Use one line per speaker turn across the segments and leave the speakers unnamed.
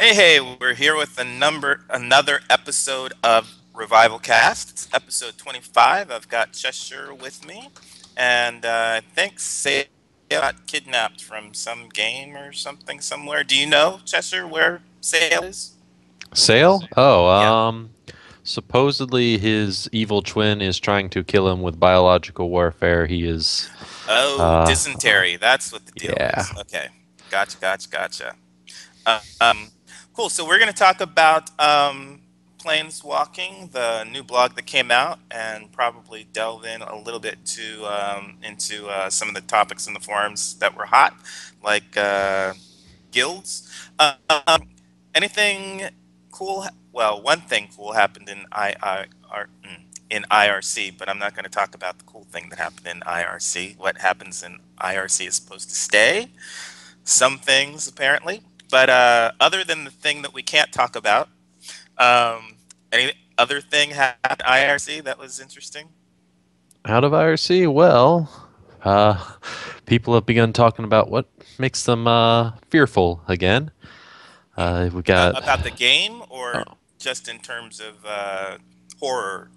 Hey, we're here with another episode of RevivalCast. It's episode 25. I've got Cheshire with me, and I think Say got kidnapped from some game or something somewhere. Do you know, Cheshire, where Sale is?
Sale? Oh,
Yeah.
supposedly his evil twin is trying to kill him with biological warfare. He is,
Oh,
uh,
dysentery. That's what the deal
yeah.
is. Okay. Gotcha. Um, cool. So we're going to talk about Planeswalking, the new blog that came out, and probably delve in a little bit into some of the topics in the forums that were hot, like guilds. Anything cool? Well, one thing cool happened in IRC, but I'm not going to talk about the cool thing that happened in IRC. What happens in IRC is supposed to stay. Some things apparently, but other than the thing that we can't talk about, any other thing happened at IRC that was interesting?
Out of IRC, well, uh, people have begun talking about what makes them fearful again. We got
About the game, or
oh,
just in terms of horror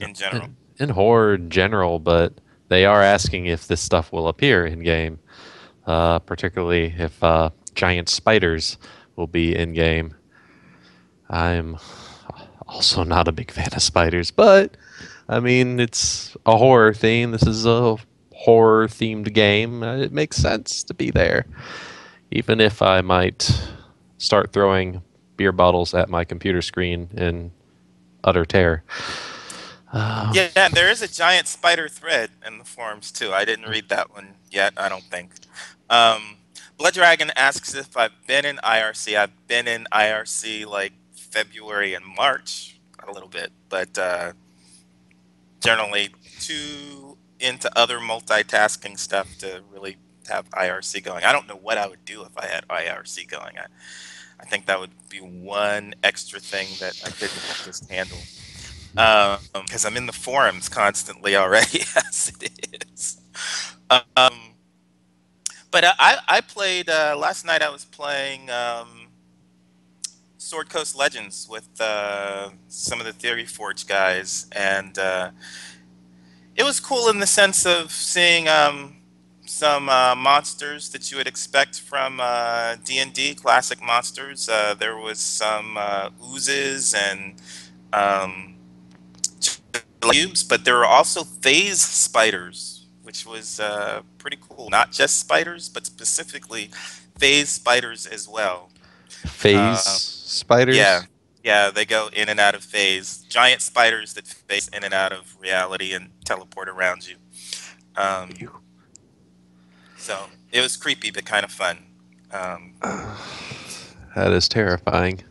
in general?
in horror in general, but they are asking if this stuff will appear in game, particularly if giant spiders will be in game. I'm also not a big fan of spiders, but I mean, it's a horror theme. This is a horror themed game. It makes sense to be there, even if I might start throwing beer bottles at my computer screen in utter terror. Uh,
Yeah, there is a giant spider thread in the forums too. I didn't read that one yet, I don't think. Um, Blood Dragon asks if I've been in IRC. I've been in IRC like February and March a little bit, but generally too into other multitasking stuff to really have IRC going. I don't know what I would do if I had IRC going. I think that would be one extra thing that I couldn't just handle. Because I'm in the forums constantly already as it is. Um, but I played last night. I was playing Sword Coast Legends with some of the Theory Forge guys, and it was cool in the sense of seeing some monsters that you would expect from D&D classic monsters. There was some oozes and um, cubes, but there were also phase spiders, which was pretty cool. Not just spiders, but specifically phase spiders as well.
phase
Uh, yeah,
spiders.
yeah, they go in and out of phase. Giant spiders that phase in and out of reality and teleport around you. Um,
Ew.
so it was creepy, but kind of fun. Um,
That is terrifying.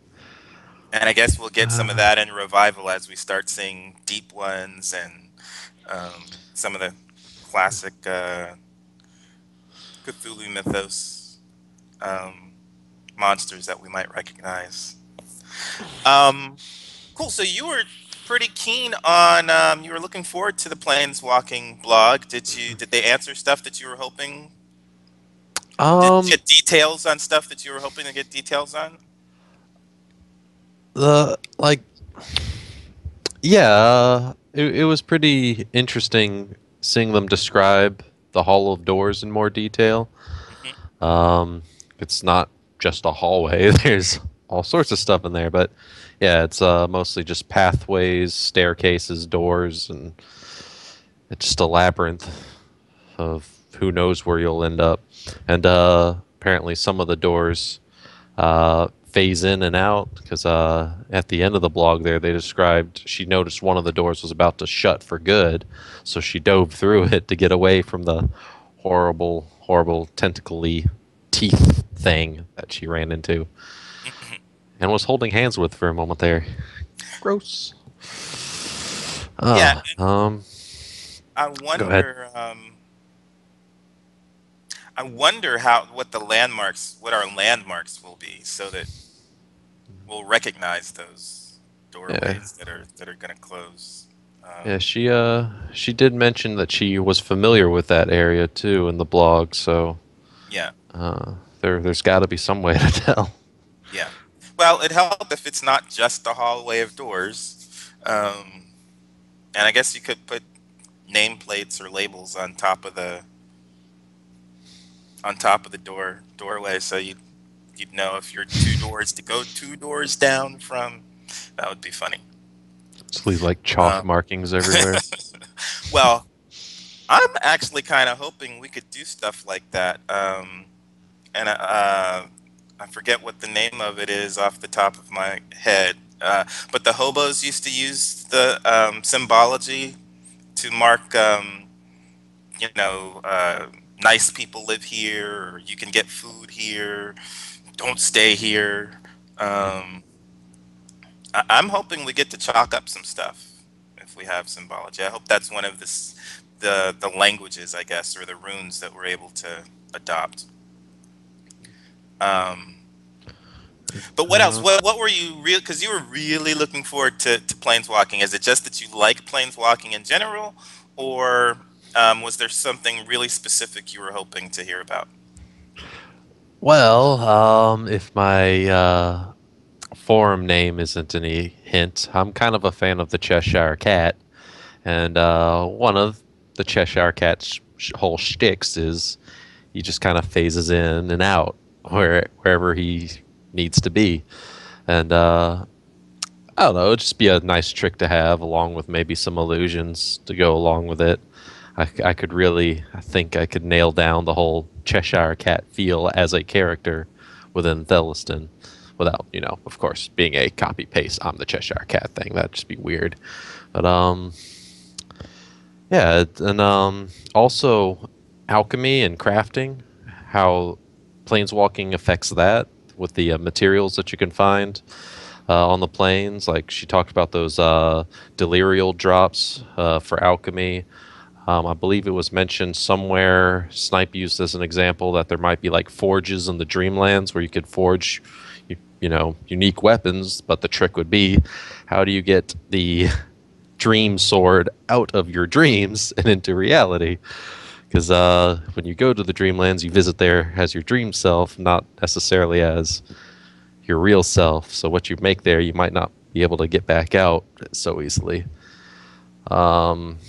and I guess we'll get some of
Uh,
that in revival as we start seeing deep ones and some of the classic Cthulhu mythos um, monsters that we might recognize. Um, cool. So you were pretty keen on. You were looking forward to the Planeswalking blog. Did they answer stuff that you were hoping? Did you
um,
get details on stuff that you were hoping to get details on?
the like Yeah, it was pretty interesting seeing them describe the Hall of Doors in more detail.
Hmm.
Um, it's not just a hallway. There's all sorts of stuff in there, but yeah, it's mostly just pathways, staircases, doors, and it's just a labyrinth of who knows where you'll end up. And apparently, some of the doors phase in and out because at the end of the blog there they described she noticed one of the doors was about to shut for good, so she dove through it to get away from the horrible tentacly teeth thing that she ran into and was holding hands with for a moment there. Gross.
Yeah,
Ah,
I
go ahead.
wonder. I wonder how what our landmarks will be, so that we'll recognize those
Yeah,
doorways that are going to close.
yeah.
Um,
She did mention that she was familiar with that area too in the blog, so
yeah,
there's got to be some way to tell.
yeah. Well, it helped if it's not just a hallway of doors. And I guess you could put nameplates or labels on top of the doorway, so you'd know if you're two doors to go two doors down from. That would be funny.
Just leave like chalk
Um,
markings everywhere.
well, I'm actually kind of hoping we could do stuff like that. And I forget what the name of it is off the top of my head. But the hobos used to use the symbology to mark, nice people live here, or you can get food here, don't stay here. Um, I'm hoping we get to chalk up some stuff if we have symbology. I hope that's one of the languages, I guess, or the runes that we're able to adopt. Um, but what else?
Uh,
What were you real? Because you were really looking forward to planeswalking. Is it just that you like planeswalking in general, or was there something really specific you were hoping to hear about?
well, if my forum name isn't any hint, I'm kind of a fan of the Cheshire Cat, and one of the Cheshire Cat's whole shticks is he just kind of phases in and out wherever he needs to be, and I don't know, it'd just be a nice trick to have, along with maybe some illusions to go along with it. I could really, I think I could nail down the whole Cheshire Cat feel as a character within Theliston without, of course, being a copy paste I'm the Cheshire Cat thing. That'd just be weird. But yeah, and also alchemy and crafting, how planeswalking affects that with the materials that you can find on the planes. Like she talked about those delirial drops for alchemy. I believe it was mentioned somewhere. Snipe used as an example that there might be like forges in the Dreamlands where you could forge, unique weapons. But the trick would be, how do you get the dream sword out of your dreams and into reality? Because when you go to the Dreamlands, you visit there as your dream self, not necessarily as your real self. So what you make there, you might not be able to get back out so easily. Um,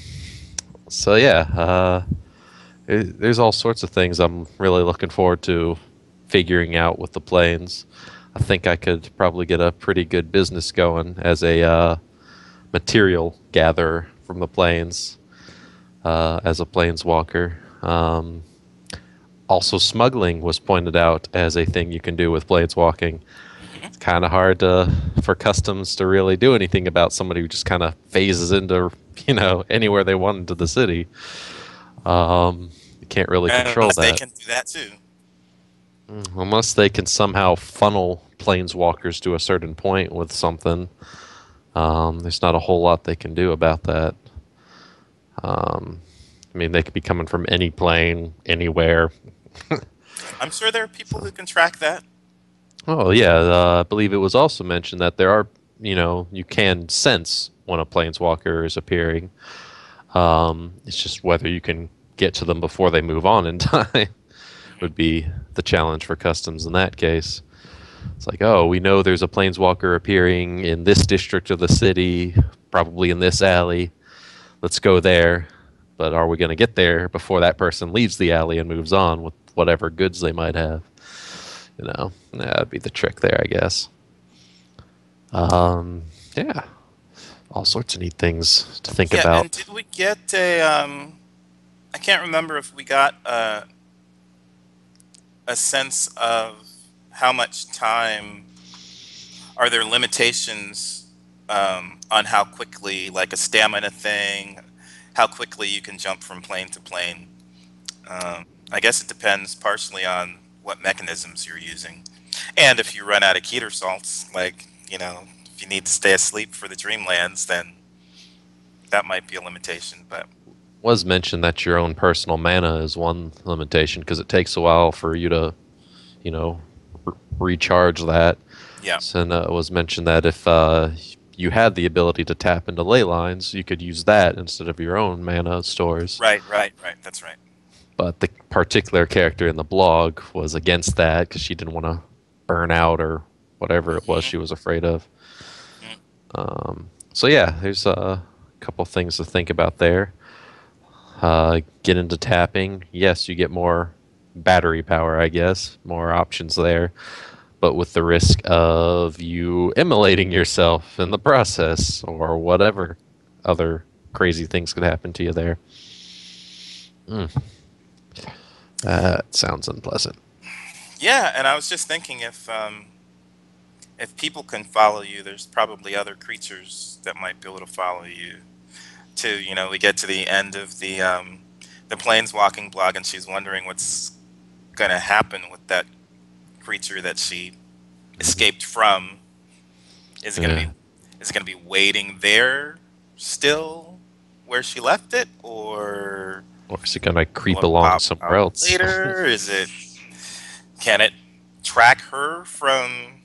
so yeah, there's all sorts of things I'm really looking forward to figuring out with the planes. I think I could probably get a pretty good business going as a material gatherer from the planes as a planeswalker. Also, smuggling was pointed out as a thing you can do with planeswalking.
Hmm.
It's kind of hard for customs to really do anything about somebody who just kind of phases into anywhere they want into the city. You can't really control
Unless they
that
can do that too.
unless they can somehow funnel planeswalkers to a certain point with something. There's not a whole lot they can do about that. I mean, they could be coming from any plane, anywhere.
I'm sure there are people
So,
who can track that.
oh yeah, I believe it was also mentioned that there are, you can sense when a planeswalker is appearing. It's just whether you can get to them before they move on in time would be the challenge for customs in that case. It's like, oh, we know there's a planeswalker appearing in this district of the city, probably in this alley. Let's go there. But are we going to get there before that person leaves the alley and moves on with whatever goods they might have? That'd be the trick there, I guess. Yeah, all sorts of neat things to think
Yeah, and
about.
did we get a? I can't remember if we got a sense of how much time. Are there limitations on how quickly, like a stamina thing, how quickly you can jump from plane to plane? I guess it depends partially on what mechanisms you're using, and if you run out of Keter salts, like if you need to stay asleep for the Dreamlands, then that might be a limitation. But
Was mentioned that your own personal mana is one limitation because it takes a while for you to, you know, recharge that.
yeah,
And it was mentioned that if you had the ability to tap into ley lines, you could use that instead of your own mana stores.
right, right, right. That's right.
But the particular character in the blog was against that because she didn't want to burn out or whatever it was
Hmm.
she was afraid of.
Hmm.
So yeah, there's a couple things to think about there. Get into tapping. Yes, you get more battery power, I guess, more options there, but with the risk of you immolating yourself in the process or whatever other crazy things could happen to you there. That sounds unpleasant.
Yeah, and I was just thinking if people can follow you, there's probably other creatures that might be able to follow you too. You know, we get to the end of the planeswalking blog, and she's wondering what's going to happen with that creature that she
Hmm.
escaped from. Is it going to
Yeah.
be waiting there still where she left it, or
Or is it going to
will
creep
it
along
pop
somewhere
out
else?
later? Can it track her from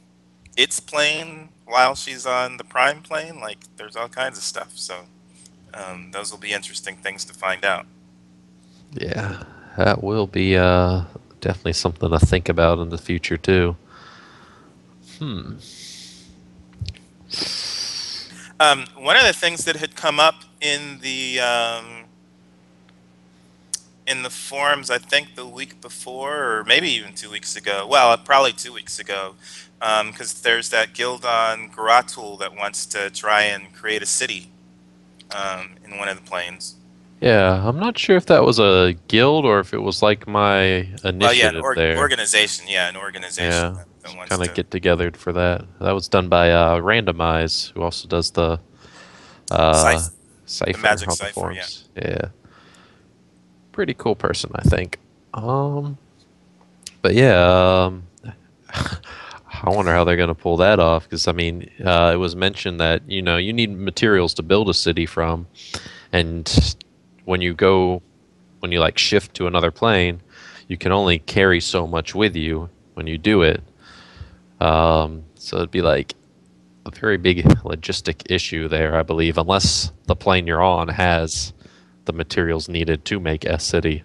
its plane while she's on the prime plane? Like, there's all kinds of stuff. So those will be interesting things to find out.
Yeah, that will be definitely something to think about in the future too. Hmm.
One of the things that had come up in the forums, I think the week before, or maybe even 2 weeks ago. Well, probably 2 weeks ago, because there's that guild on Garatul that wants to try and create a city in one of the planes.
Yeah, I'm not sure if that was a guild or if it was like my
Well, yeah,
initiative there.
organization. Yeah, an organization
Yeah,
that wants
kind of
to
get together for that. That was done by Randomize, who also does the uh,
cipher, the
Cipher
magic
on the
cipher. Yeah.
forums. Yeah, pretty cool person, I think. Um, but yeah, I wonder how they're going to pull that off because I mean, it was mentioned that you need materials to build a city from, and when you go when you like shift to another plane, you can only carry so much with you when you do it. So it'd be like a very big logistic issue there, I believe, unless the plane you're on has the materials needed to make a city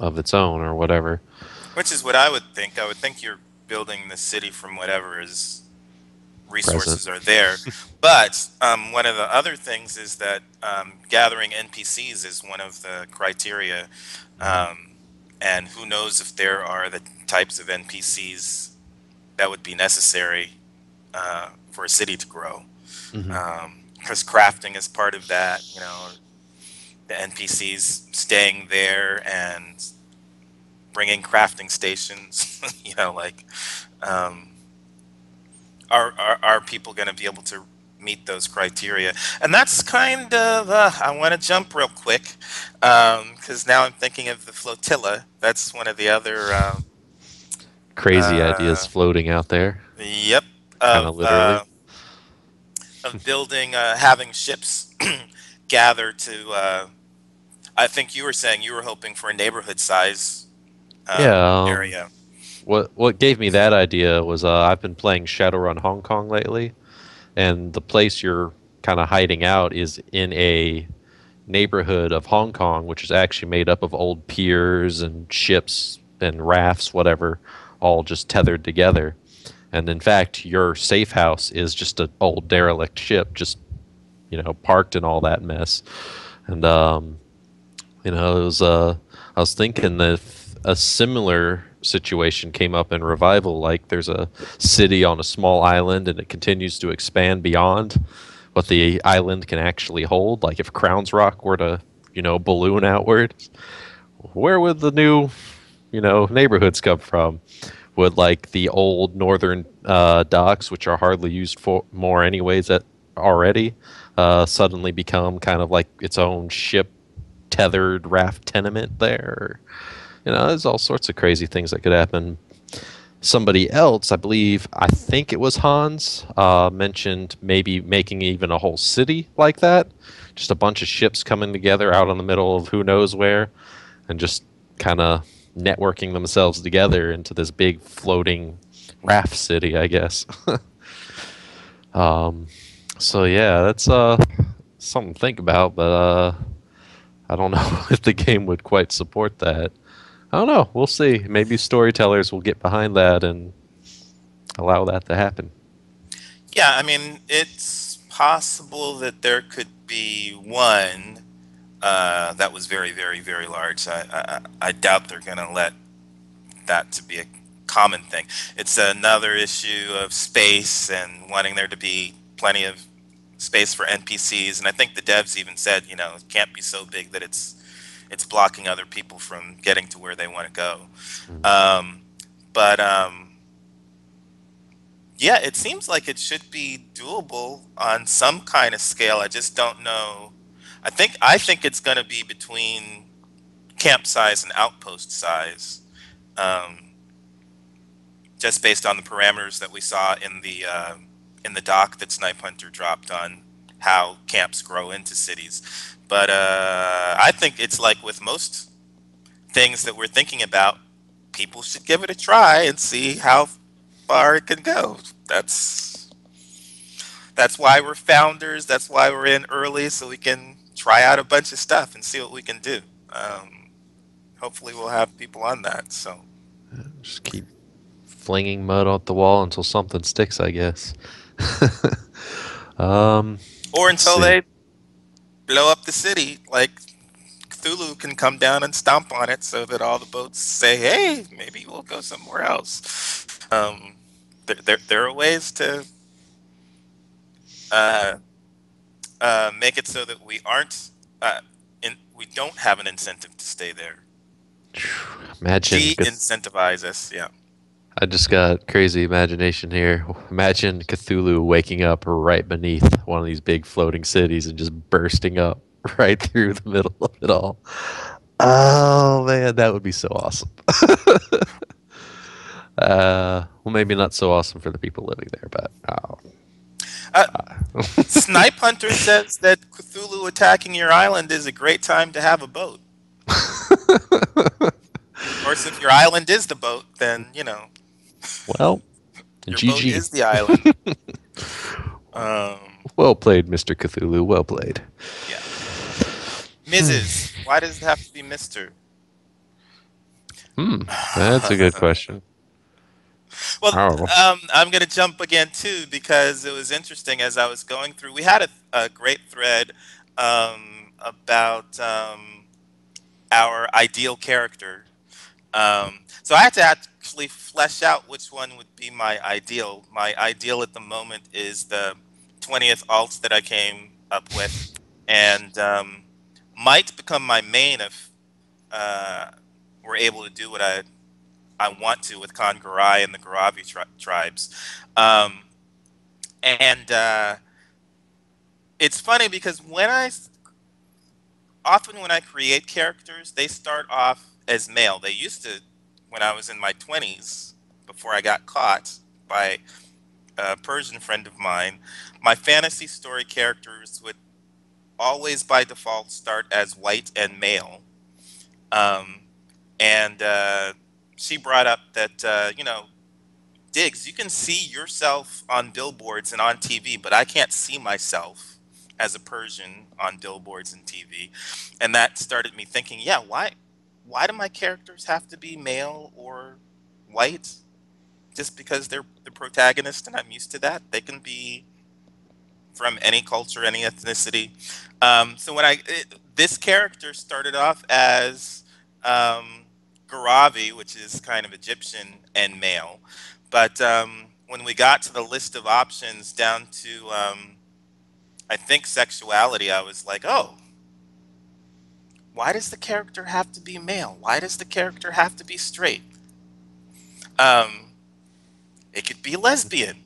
of its own or whatever.
Which is what I would think. I would think you're building the city from whatever is
Present.
resources are there. But one of the other things is that gathering NPCs is one of the criteria.
Hmm.
Um, and who knows if there are the types of NPCs that would be necessary for a city to grow.
Hmm.
Because crafting is part of that, the NPCs staying there and bringing crafting stations, like um, are people going to be able to meet those criteria? And that's kind of I want to jump real quick because now I'm thinking of the flotilla. That's one of the other
Crazy ideas
uh,
floating out there,
yep,
kind of
of
literally.
building having ships gather to. I think you were saying you were hoping for a neighborhood size
Yeah.
area.
What gave me that idea was I've been playing Shadowrun Hong Kong lately, and the place you're kind of hiding out is in a neighborhood of Hong Kong, which is actually made up of old piers and ships and rafts, whatever, all just tethered together. And in fact, your safe house is just an old derelict ship, just parked in all that mess. And it was I was thinking that if a similar situation came up in Revival, like there's a city on a small island and it continues to expand beyond what the island can actually hold. Like if Crowns Rock were to, balloon outward, where would the new, neighborhoods come from? Would like the old northern docks, which are hardly used for more anyways, that already suddenly become kind of like its own ship tethered raft tenement there? There's all sorts of crazy things that could happen. Somebody else, I think it was Hans, mentioned maybe making even a whole city like that. Just a bunch of ships coming together out in the middle of who knows where and just kind of networking themselves together into this big floating raft city, I guess. um, so yeah, that's something to think about, but I don't know if the game would quite support that. I don't know. We'll see. Maybe storytellers will get behind that and allow that to happen.
Yeah, I mean, it's possible that there could be one that was very, very, very large. I doubt they're going to let that to be a common thing. It's another issue of space and wanting there to be plenty of space for NPCs. And I think the devs even said, it can't be so big that it's blocking other people from getting to where they want to go.
Mm.
Um, but yeah, it seems like it should be doable on some kind of scale. I just don't know. I think it's going to be between camp size and outpost size, um, just based on the parameters that we saw in the doc that Snipe Hunter dropped on how camps grow into cities. But I think it's like with most things that we're thinking about, people should give it a try and see how far it can go. That's why we're founders. That's why we're in early, so we can try out a bunch of stuff and see what we can do. Um, Hopefully, we'll have people on that. So,
Just keep flinging mud at the wall until something sticks, I guess.
or
Let's
until
see.
they blow up the city, like Cthulhu can come down and stomp on it, so that all the boats say, "Hey, maybe we'll go somewhere else." There are ways to uh, make it so that we aren't we don't have an incentive to stay there.
Imagine,
De-incentivize us. Yeah.
I just got crazy imagination here. Imagine Cthulhu waking up right beneath one of these big floating cities and just bursting up right through the middle of it all. Oh man, that would be so awesome. Well, maybe not so awesome for the people living there, but
Uh, Snipe Hunter says that Cthulhu attacking your island is a great time to have a boat. Of course, if your island is the boat, then
well,
your boat
GG.
is the island. Um,
Well played, Mr. Cthulhu. Well played.
yeah. Mrs. Why does it have to be Mister?
Hmm, that's a good question.
Well,
Oh,
I'm going to jump again too because it was interesting as I was going through. We had a great thread about our ideal character. So I had to actually flesh out which one would be my ideal. My ideal at the moment is the 20th alt that I came up with, and might become my main if uh, we're able to do what I want to with Kongarai and the Garavi tribes. Um, and it's funny because often when I create characters, they start off as male. They used to, when I was in my 20s, before I got caught by a Persian friend of mine, my fantasy story characters would always by default start as white and male. Um, and she brought up that, Diggs, you can see yourself on billboards and on TV, but I can't see myself as a Persian on billboards and TV. And that started me thinking, yeah, why do my characters have to be male or white? Just because they're the protagonist and I'm used to that. They can be from any culture, any ethnicity. So this character started off as um, Garavi, which is kind of Egyptian and male, but when we got to the list of options down to I think sexuality, I was like, oh, why does the character have to be male? Why does the character have to be straight? Um, It could be lesbian.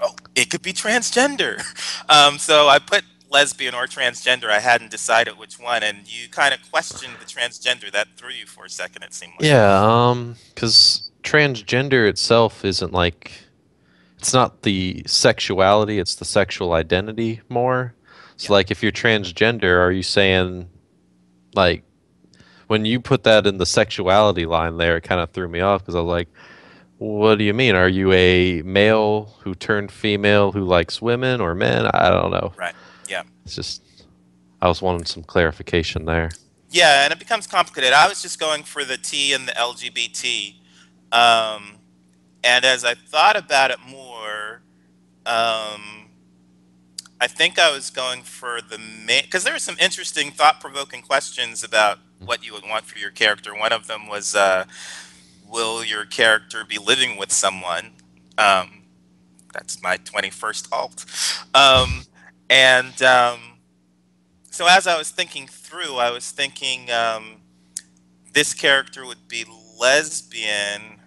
Oh, it could be transgender. So I put lesbian or transgender. I hadn't decided which one, and you kind of questioned the transgender. That threw you for a second. It seemed like.
yeah. Because transgender itself isn't like it's not the sexuality; it's the sexual identity more. So,
Yeah.
like, if you're transgender, are you saying like when you put that in the sexuality line there, it kind of threw me off because I was like, what do you mean? Are you a male who turned female who likes women or men? I don't know.
Right. Yeah.
It's just I was wanting some clarification there.
Yeah, and it becomes complicated. I was just going for the T and the LGBT. Um, And as I thought about it more, um, I think I was going for the main, because there were some interesting, thought-provoking questions about what you would want for your character. One of them was, will your character be living with someone? Um, that's my 21st alt. Um, and so as I was thinking through, I was thinking this character would be lesbian,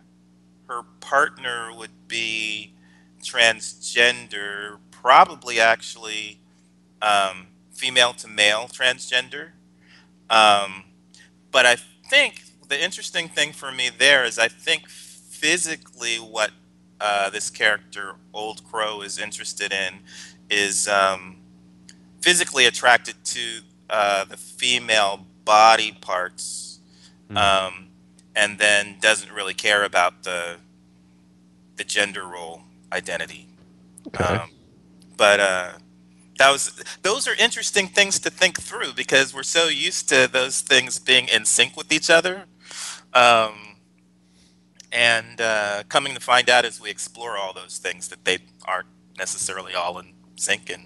her partner would be transgender, probably actually female to male transgender. Um, but I think the interesting thing for me there is I think physically what this character, Old Crow, is interested in is physically attracted to the female body parts,
Hmm.
um, and then doesn't really care about the gender role identity.
Okay.
Um, but that was those are interesting things to think through because we're so used to those things being in sync with each other. Um, and coming to find out as we explore all those things that they aren't necessarily all in sync, and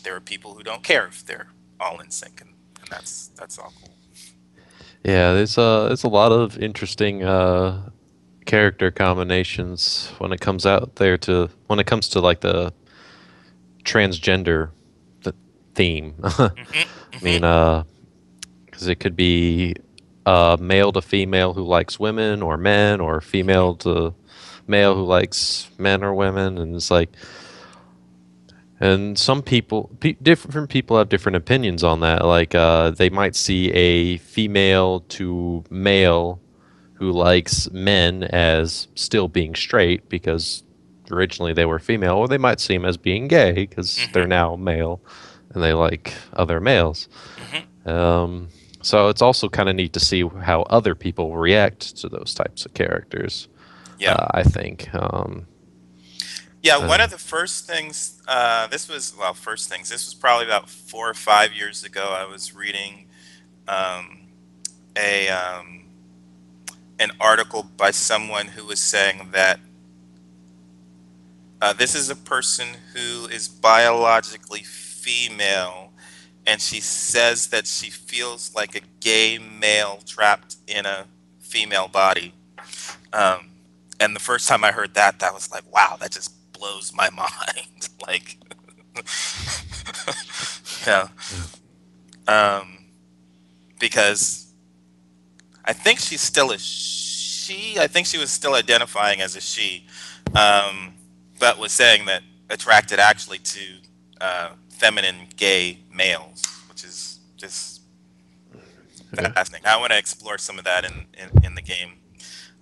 there are people who don't care if they're all in sync, and that's all cool.
Yeah, there's a lot of interesting character combinations when it comes out there to when it comes to like the transgender th- theme. I
Hmm.
mean,
Hmm.
because it could be male to female who likes women or men, or female to male who likes men or women, and it's like, and some people, different people have different opinions on that. Like, they might see a female to male who likes men as still being straight because originally they were female, or they might see him as being gay because they're
Hmm.
now male and they like other males.
Hmm.
Um, so it's also kind of neat to see how other people react to those types of characters.
Yeah.
I think.
Yeah,
Uh,
one of the first things, this was, well, first things, this was probably about 4 or 5 years ago. I was reading um, a an article by someone who was saying that this is a person who is biologically female, and she says that she feels like a gay male trapped in a female body. Um, and the first time I heard that, that was like, wow, that just blows my mind. Like, yeah, um, because I think she's still a she. I think she was still identifying as a she, um, but was saying that attracted actually to feminine gay males, which is just
yeah.
fascinating. I want to explore some of that in the game.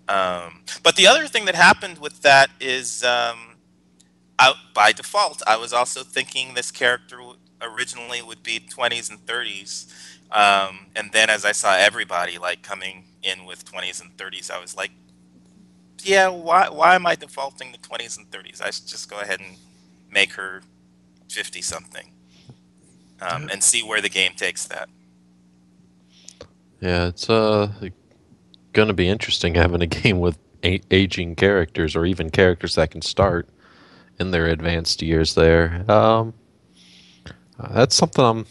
But the other thing that happened with that is, by default, I was also thinking this character originally would be 20s and 30s. And then as I saw everybody like coming in with 20s and 30s, I was like, yeah, why am I defaulting to 20s and 30s? I should just go ahead and make her 50 something, and see where the game takes that.
Yeah, it's going to be interesting having a game with aging characters, or even characters that can start in their advanced years there. That's something I'm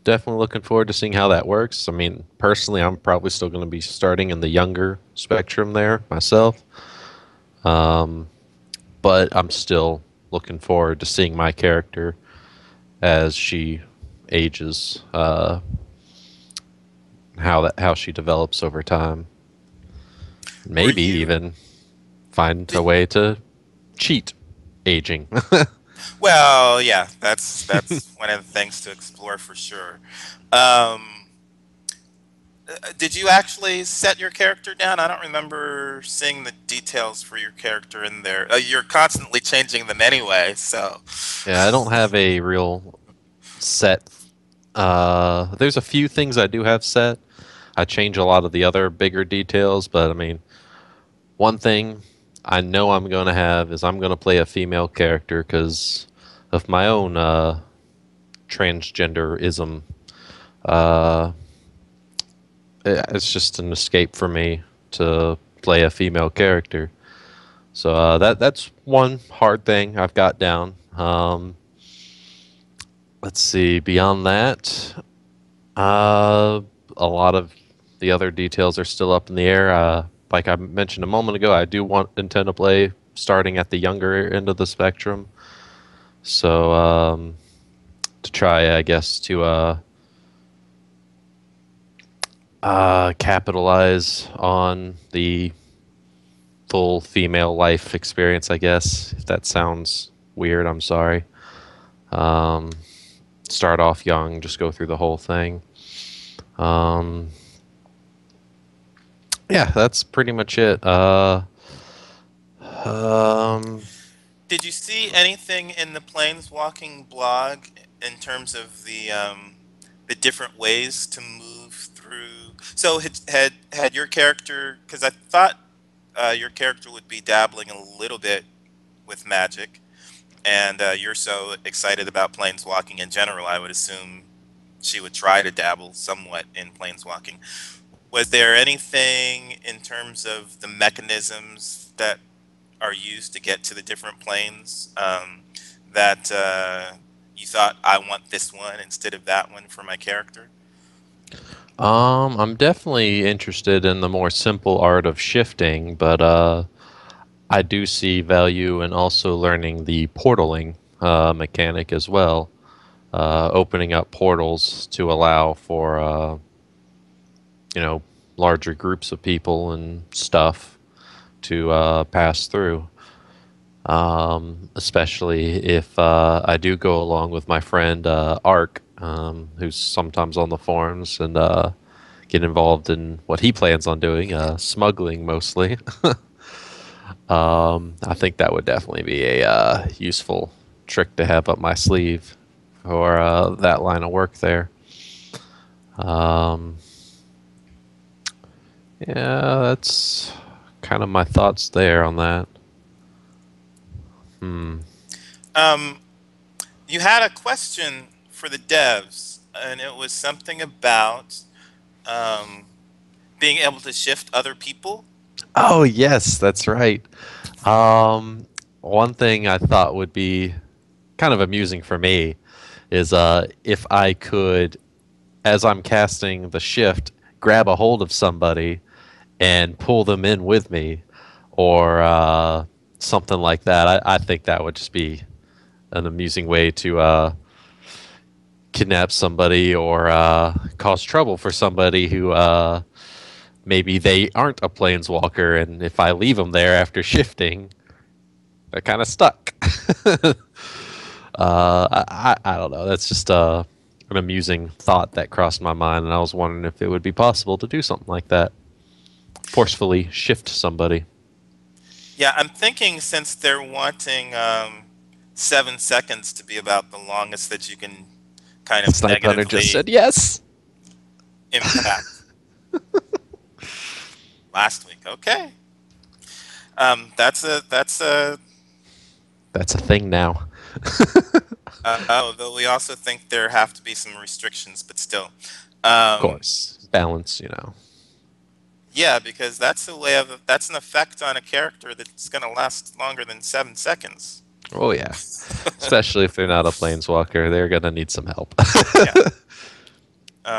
definitely looking forward to seeing how that works. I mean, personally, I'm probably still going to be starting in the younger spectrum there myself, um, but I'm still looking forward to seeing my character as she ages, how she develops over time.
Were
Maybe
you?
even find a
Did,
way to cheat aging.
well, yeah, that's one of the things to explore for sure. Um, did you actually set your character down? I don't remember seeing the details for your character in there. You're constantly changing them anyway, so.
Yeah, I don't have a real set. There's a few things I do have set. I change a lot of the other bigger details, but I mean, one thing I know I'm going to have is I'm going to play a female character because of my own transgenderism. Uh, it's just an escape for me to play a female character. So that's one hard thing I've got down. Let's see. Beyond that, uh, a lot of the other details are still up in the air. Like I mentioned a moment ago, I do intend to play starting at the younger end of the spectrum. So to try, I guess, to capitalize on the full female life experience, I guess. If that sounds weird, I'm sorry. Um, Start off young, just go through the whole thing. Um, yeah, that's pretty much it. Um,
Did you see anything in the Planeswalking blog in terms of the different ways to move through? So had your character? Because I thought your character would be dabbling a little bit with magic, and you're so excited about Planeswalking in general. I would assume she would try to dabble somewhat in Planeswalking. Was there anything in terms of the mechanisms that are used to get to the different planes that you thought I want this one instead of that one for my character?
I'm definitely interested in the more simple art of shifting, but I do see value in also learning the portaling mechanic as well. Opening up portals to allow for you know larger groups of people and stuff to pass through. Especially if I do go along with my friend Ark, who's sometimes on the forums and get involved in what he plans on doing, smuggling mostly. I think that would definitely be a useful trick to have up my sleeve for that line of work there. Um, yeah, that's kind of my thoughts there on that. Hmm.
Um, you had a question for the devs, and it was something about um, being able to shift other people.
Oh yes, that's right. Um, One thing I thought would be kind of amusing for me is if I could, as I'm casting the shift, grab a hold of somebody and pull them in with me, or something like that. I think that would just be an amusing way to kidnap somebody or cause trouble for somebody who maybe they aren't a planeswalker, and if I leave them there after shifting, they're kind of stuck. I don't know. That's just an amusing thought that crossed my mind, and I was wondering if it would be possible to do something like that. Forcefully shift somebody.
Yeah, I'm thinking since they're wanting 7 seconds to be about the longest that you can kind of
Snipe Hunter just
negatively
said yes.
impact last week. Okay. That's a
That's a thing now.
oh, though we also think there have to be some restrictions, but still.
Of
Um,
course. Balance, you know.
yeah, because that's an effect on a character that's going to last longer than 7 seconds.
Oh, yeah. Especially if they're not a planeswalker, they're going to need some help.
Yeah.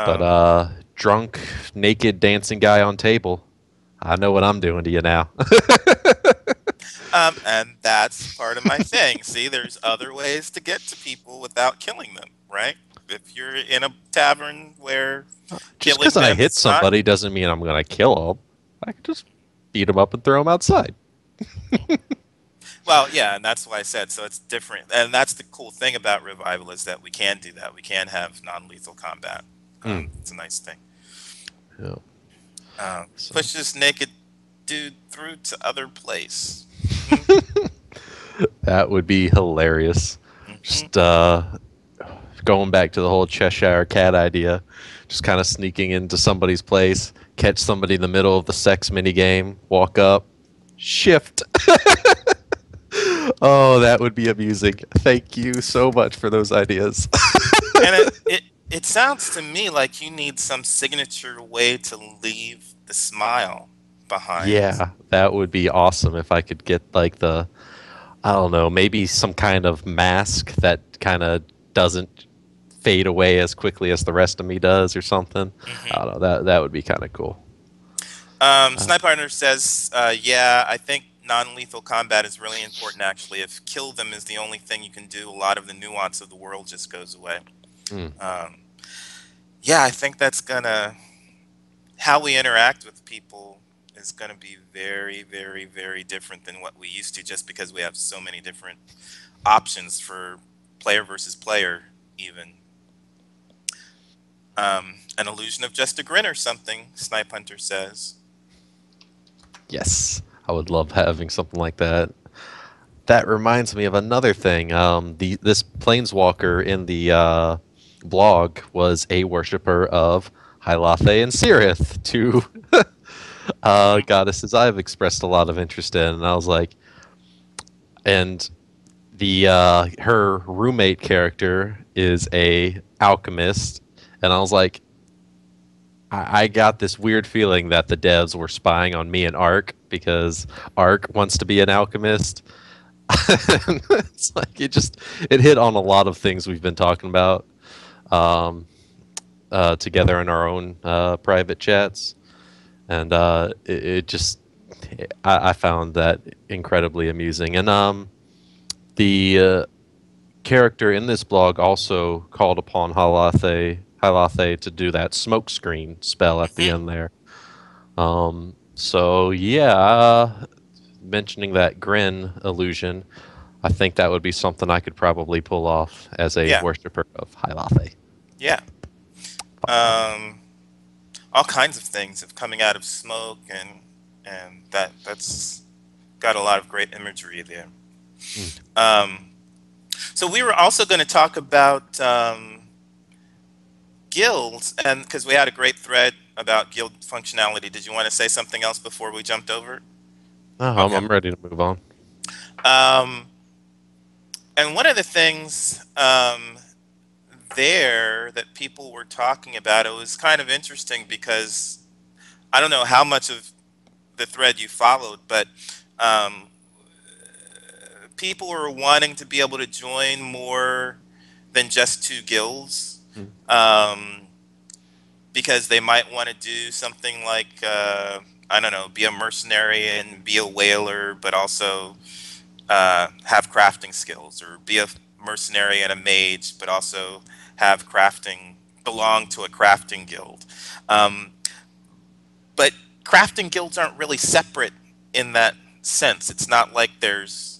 But,
Um,
drunk, naked, dancing guy on table. I know what I'm doing to you now.
and that's part of my thing. See, there's other ways to get to people without killing them, right? If you're in a tavern where
Just
killing
because I
them
hit
is not,
somebody doesn't mean I'm going to kill them. I can just beat them up and throw them outside.
well, yeah, and that's why I said so. It's different, and that's the cool thing about revival is that we can do that. We can have non-lethal combat.
Mm.
It's a nice thing.
Yeah. So.
Push this naked dude through to other place.
That would be hilarious.
Hmm.
Just going back to the whole Cheshire Cat idea, just kind of sneaking into somebody's place, catch somebody in the middle of the sex minigame, walk up, shift. Oh, that would be amusing. Thank you so much for those ideas.
And it sounds to me like you need some signature way to leave the smile behind.
Yeah, that would be awesome if I could get like the, I don't know, maybe some kind of mask that kind of doesn't fade away as quickly as the rest of me does or something. I
Hmm.
don't know. That would be kind of cool. Uh,
Snipe Hunter says, yeah, I think non-lethal combat is really important, actually. If kill them is the only thing you can do, a lot of the nuance of the world just goes away.
mm,
Um, yeah, I think that's gonna, how we interact with people is gonna be very, very, very different than what we used to, just because we have so many different options for player versus player, even. An illusion of just a grin or something, Snipe Hunter says.
yes, I would love having something like that. That reminds me of another thing. This planeswalker in the blog was a worshiper of Hylathe and Sirith, two
Hmm.
goddesses I've expressed a lot of interest in, and I was like, and the her roommate character is a alchemist, and I was like, I got this weird feeling that the devs were spying on me and Ark because Ark wants to be an alchemist. It's like it hit on a lot of things we've been talking about um, together in our own private chats, and it just I found that incredibly amusing. And the character in this blog also called upon Halathe to do that smoke screen spell at the
Hmm.
end there. So yeah, mentioning that grin illusion, I think that would be something I could probably pull off as a
Yeah,
worshiper of Hylathe.
yeah. Um, all kinds of things of coming out of smoke, and that's got a lot of great imagery there.
Mm.
Um, so we were also going to talk about guilds, and because we had a great thread about guild functionality. Did you want to say something else before we jumped over?
No,
Okay.
I'm ready to move on.
Um, and one of the things there that people were talking about, it was kind of interesting because I don't know how much of the thread you followed, but um, people were wanting to be able to join more than just two guilds,
Mm.
um, because they might want to do something like I don't know, be a mercenary and be a whaler, but also have crafting skills, or be a mercenary and a mage, but also have crafting, belong to a crafting guild. Um, but crafting guilds aren't really separate in that sense. It's not like there's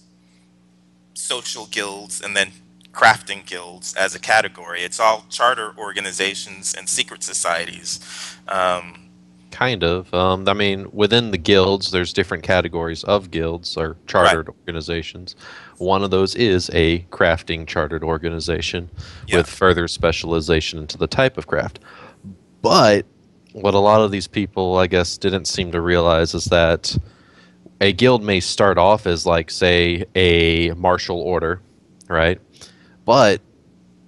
social guilds and then crafting guilds as a category. It's all charter organizations and secret societies. Um,
Kind of. I mean, within the guilds, there's different categories of guilds or
right.
chartered organizations. One of those is a crafting chartered organization
Yeah.
with further specialization into the type of craft. But what a lot of these people, I guess, didn't seem to realize is that a guild may start off as, like, say, a martial order, right? But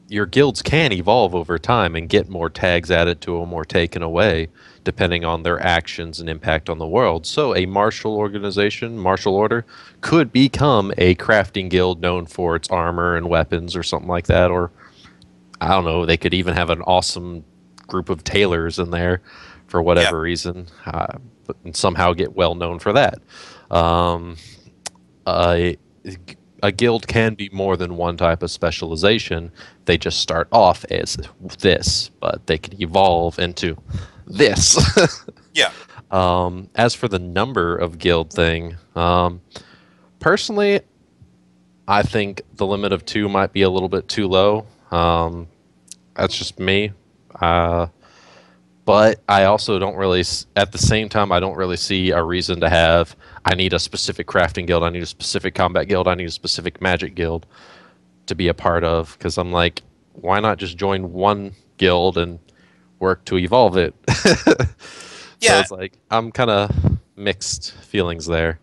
your guilds can evolve over time and get more tags added to them or taken away depending on their actions and impact on the world. So a martial organization, martial order, could become a crafting guild known for its armor and weapons or something like that. Or I don't know, they could even have an awesome group of tailors in there for
Yeah.
whatever reason, but and somehow get well known for that. Um, a, a guild can be more than one type of specialization. They just start off as this, but they can evolve into this.
Yeah.
As for the number of guild thing, personally, I think the limit of two might be a little bit too low. That's just me. Uh, but I also don't really, at the same time, I don't really see a reason to have. I need a specific crafting guild. I need a specific combat guild. I need a specific magic guild to be a part of. Because I'm like, why not just join one guild and work to evolve it? So
Yeah.
it's like I'm kind of mixed feelings there.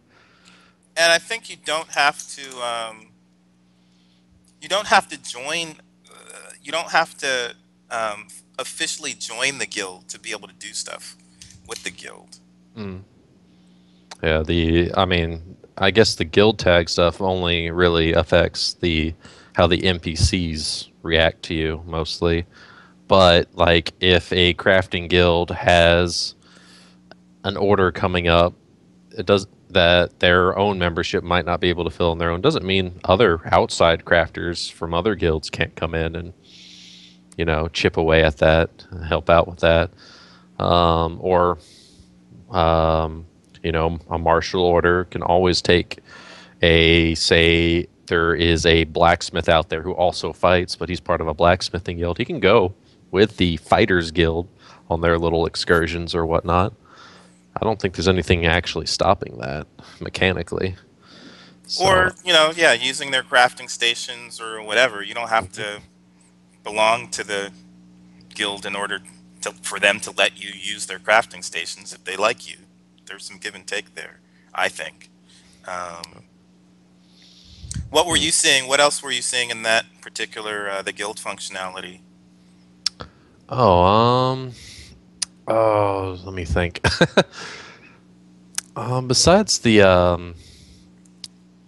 And I think you don't have to join. You don't have to officially join the guild to be able to do stuff with the guild.
Mm. Yeah, I mean, I guess the guild tag stuff only really affects the how the NPCs react to you mostly. But like if a crafting guild has an order coming up, it does that their own membership might not be able to fill in their own doesn't mean other outside crafters from other guilds can't come in and chip away at that, help out with that, or um, a martial order can always take a say there is a blacksmith out there who also fights, but he's part of a blacksmithing guild. He can go with the fighters guild on their little excursions or whatnot. I don't think there's anything actually stopping that mechanically. So,
Or, yeah, using their crafting stations or whatever. You don't have
mhm.
to belong to the guild in order for them to let you use their crafting stations if they like you. There's some give and take there, I think. Um, what were
Hmm.
you seeing? What else were you seeing in that particular the guild functionality?
Oh, let me think. Besides the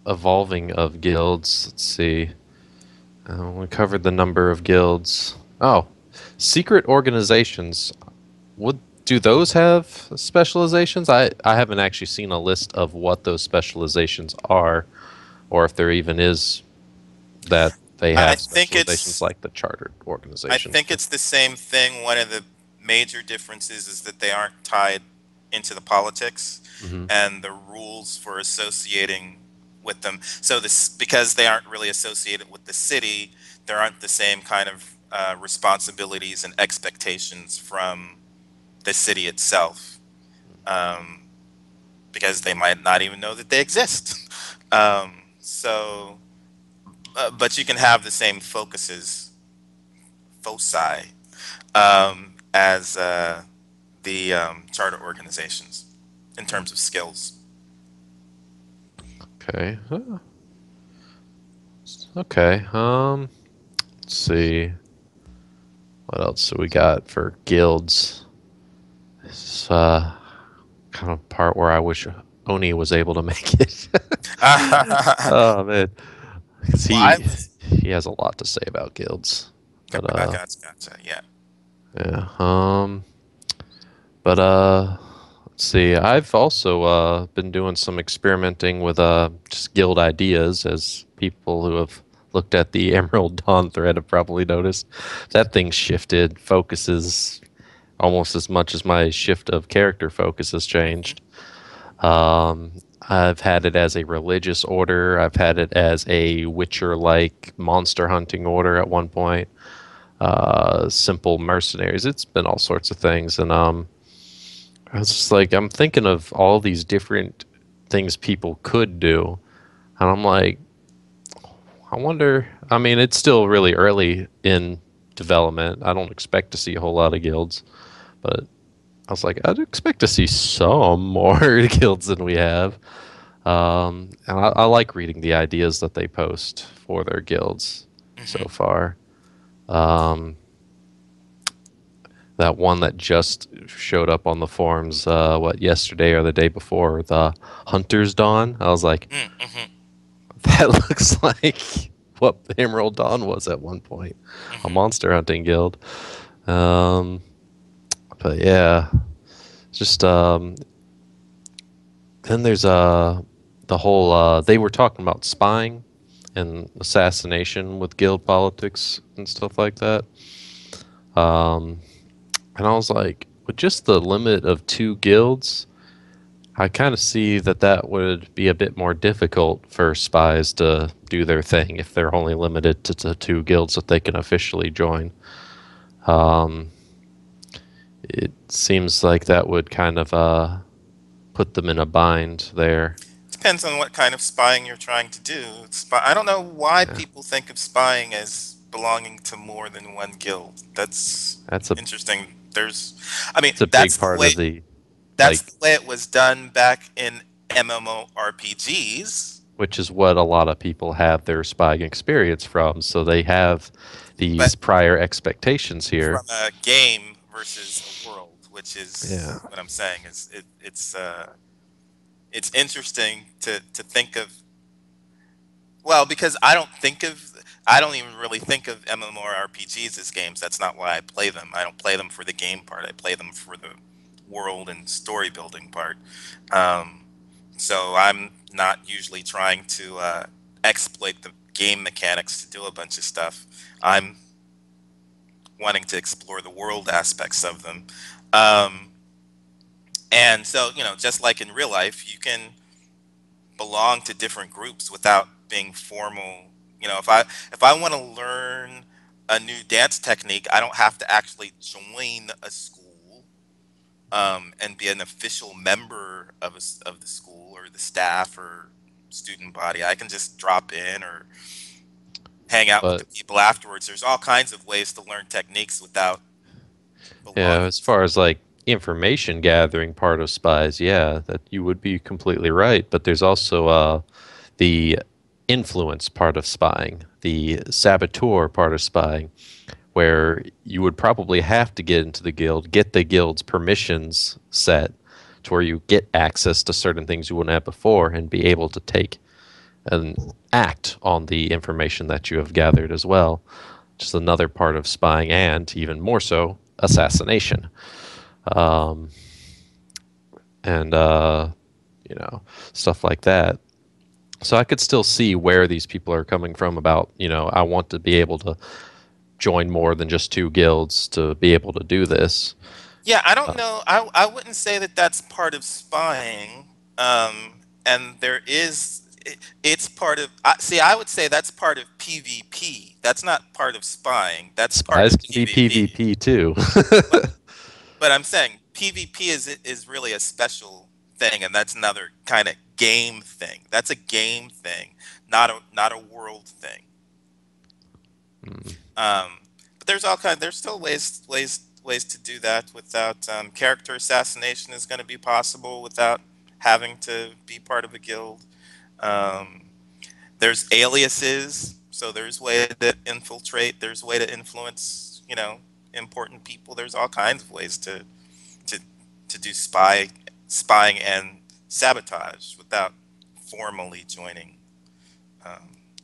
evolving of guilds, let's see. We covered the number of guilds. Oh, secret organizations. Would do those have specializations? I haven't actually seen a list of what those specializations are, or if there even is that they
I
have
think
specializations
it's
like the chartered
I
organizations
think
do.
it's the same thing. One of the major differences is that they aren't tied into the politics
Hmm.
and the rules for associating with them. So this because they aren't really associated with the city, there aren't the same kind of responsibilities and expectations from the city itself, um, because they might not even know that they exist. But you can have the same foci, as the charter organizations in terms of skills.
Okay. Okay. Let's see. What else do we got for guilds? This kind of part where I wish Oni was able to make it.
Well,
Oh man, 'cause
I
he
was.
he has a lot to say about guilds. But
Gotcha. Yeah.
yeah. But let's see. I've also been doing some experimenting with just guild ideas, as people who have looked at the Emerald Dawn thread have probably noticed. That thing shifted focuses almost as much as my shift of character focus has
Hmm.
changed. Um, I've had it as a religious order. I've had it as a Witcher-like monster hunting order at one point. Simple mercenaries. It's been all sorts of things, and I was just like, I'm thinking of all these different things people could do, and I'm like, I wonder. I mean, it's still really early in development. I don't expect to see a whole lot of guilds, but I was like, I'd expect to see some more guilds than we have. And I like reading the ideas that they post for their guilds so
Hmm.
far. Um, that one that just showed up on the forums, what, yesterday or the day before, the Hunter's Dawn. I was like,
Hmm.
that looks like what the Emerald Dawn was at one point, a
Hmm.
monster hunting guild. Um, but yeah, just then there's the whole they were talking about spying and assassination with guild politics and stuff like that. Um, and I was like, with just the limit of two guilds, I kind of see that that would be a bit more difficult for spies to do their thing if they're only limited to the two guilds that they can officially join. Um, it seems like that would kind of put them in a bind there.
Depends on what kind of spying you're trying to do. I don't know why
Yeah,
people think of spying as belonging to more than one guild. That's
that's a
interesting. I mean,
it's a big part of the
that's
like
the way it was done back in MMORPGs.
which is what a lot of people have their spying experience from. So they have
But
these prior expectations here.
from a game versus a world, which
Yeah.
is what I'm saying is it's interesting to think of. Well, because I don't even really think of MMORPGs as games. That's not why I play them. I don't play them for the game part. I play them for the world and story building part. Um, so I'm not usually trying to exploit the game mechanics to do a bunch of stuff. I'm wanting to explore the world aspects of them. Um, and so, just like in real life, you can belong to different groups without being formal. If I want to learn a new dance technique, I don't have to actually join a school and be an official member of the school or the staff or student body. I can just drop in or hang out with the
But
people afterwards. There's all kinds of ways to learn techniques without
yeah,
belonging.
as far as like information gathering part of spies, yeah, that you would be completely right. But there's also the influence part of spying, the saboteur part of spying, where you would probably have to get into the guild, get the guild's permissions set to where you get access to certain things you wouldn't have before and be able to take and act on the information that you have gathered as well. Just another part of spying, and even more so, assassination. Um, and, you know, stuff like that. So I could still see where these people are coming from about, I want to be able to join more than just two guilds to be able to do this.
Yeah, I don't know. I wouldn't say that that's part of spying. And there is, it's part of, see, I would say that's part of PvP. That's not part of spying. That's part
Spies
of
can be
PvP.
PvP too.
But, but I'm saying PvP is really a special thing, and that's another kind of game thing. That's a game thing, not a world thing.
Mm,
But there's still ways to do that without character assassination is going to be possible without having to be part of a guild. Um, there's aliases, so there's way to infiltrate. There's way to influence, important people. There's all kinds of ways to to do spying and sabotage without formally joining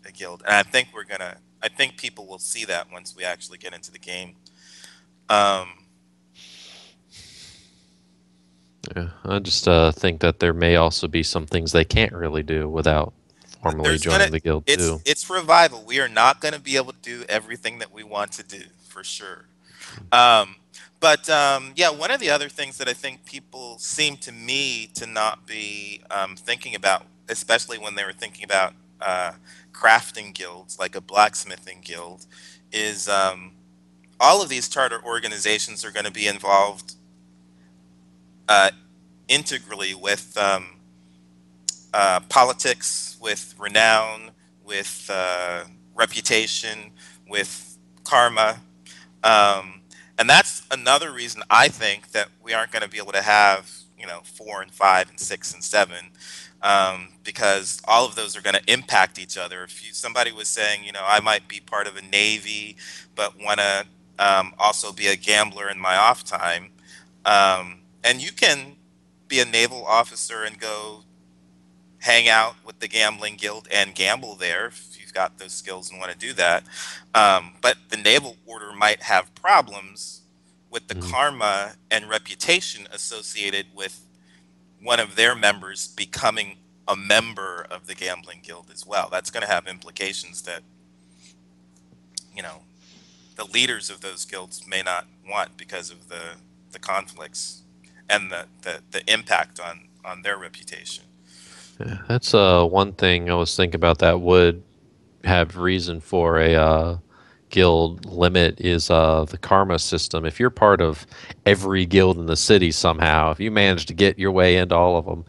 a guild. And I think people will see that once we actually get into the game. Um,
yeah, I just think that there may also be some things they can't really do without formally
there's gonna
joining the guild too.
it's revival. We are not gonna be able to do everything that we want to do for sure. Um, but yeah, one of the other things that I think people seem to me to not be thinking about, especially when they were thinking about crafting guilds like a blacksmithing guild, is all of these charter organizations are going to be involved uh, integrally with politics, with renown, with reputation, with karma. Um, and that's another reason I think that we aren't going to be able to have, 4 and 5 and 6 and 7, because all of those are going to impact each other. If somebody was saying, I might be part of a navy, but want to also be a gambler in my off time, and you can be a naval officer and go hang out with the gambling guild and gamble there if you've got those skills and want to do that. But the naval order might have problems with the
Mm,
karma and reputation associated with one of their members becoming a member of the gambling guild as well. That's going to have implications that, you know, the leaders of those guilds may not want because of the conflicts and the impact on their reputation.
yeah, that's one thing I was thinking about that would have reason for a guild limit is the karma system. If you're part of every guild in the city somehow, if you manage to get your way into all of them,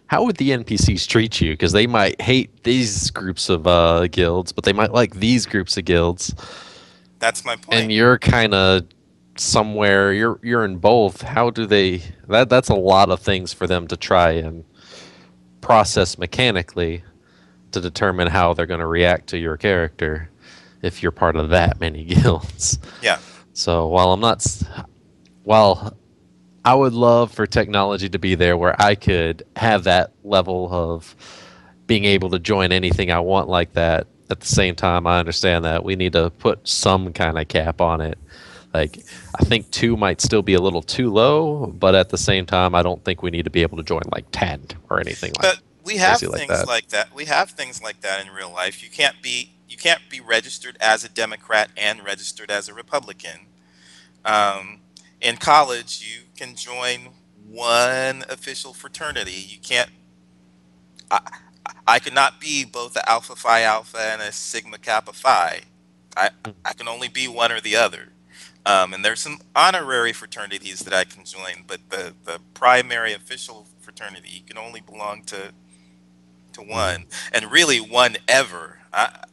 how would the NPCs treat you? Because they might hate these groups of guilds, but they might like these groups of guilds,
That's my
and
point.
you're kind of somewhere. You're in both. How do they? That's a lot of things for them to try and process mechanically to determine how they're going to react to your character if you're part of that many guilds.
Yeah.
So while I'm not, while I would love for technology to be there where I could have that level of being able to join anything I want like that. At the same time, I understand that we need to put some kind of cap on it. Like, I think two might still be a little too low, but at the same time, I don't think we need to be able to join like 10 or anything like
But we have
crazy like
things
that.
like that. We have things like that in real life. You can't be registered as a Democrat and registered as a Republican. Um, in college, you can join one official fraternity. You can't. I, I could not be both a Alpha Phi Alpha and a Sigma Kappa Phi. I I can only be one or the other. And there's some honorary fraternities that I can join, but the primary official fraternity, you can only belong to
Mm.
one, and really one ever.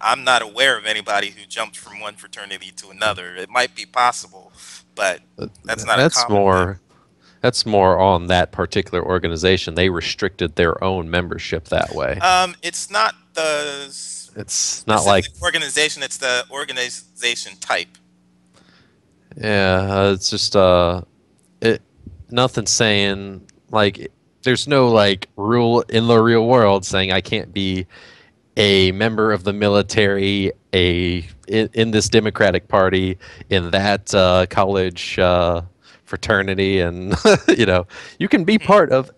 I'm not aware of anybody who jumped from one fraternity to another. It might be possible, but that's not a
That's
common thing.
more that's more on that particular organization. They restricted their own membership that way.
It's not the
It's not like
specific organization; it's the organization type.
yeah, it's just it nothing saying like there's no like rule in the real world saying I can't be a member of the military, in this Democratic Party, in that college fraternity, and you can be
Hmm.
part of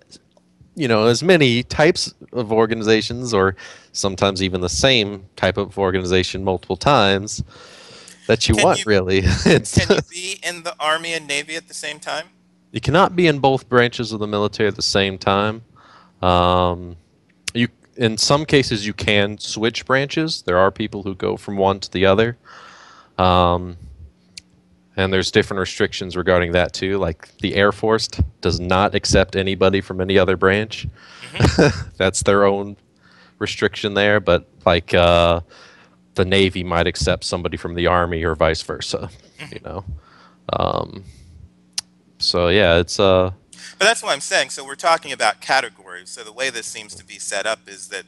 as many types of organizations, or sometimes even the same type of organization multiple times that you
Can
want.
you
Really, it's
can you be in the Army and Navy at the same time?
you cannot be in both branches of the military at the same time. Um, you in some cases you can switch branches. There are people who go from one to the other. Um, and there's different restrictions regarding that too. Like the Air Force does not accept anybody from any other branch.
Hmm.
That's their own restriction there. But like the Navy might accept somebody from the Army or vice versa. You
Hmm.
know. Um, so yeah, it's
But that's what I'm saying. So we're talking about categories. So the way this seems to be set up is that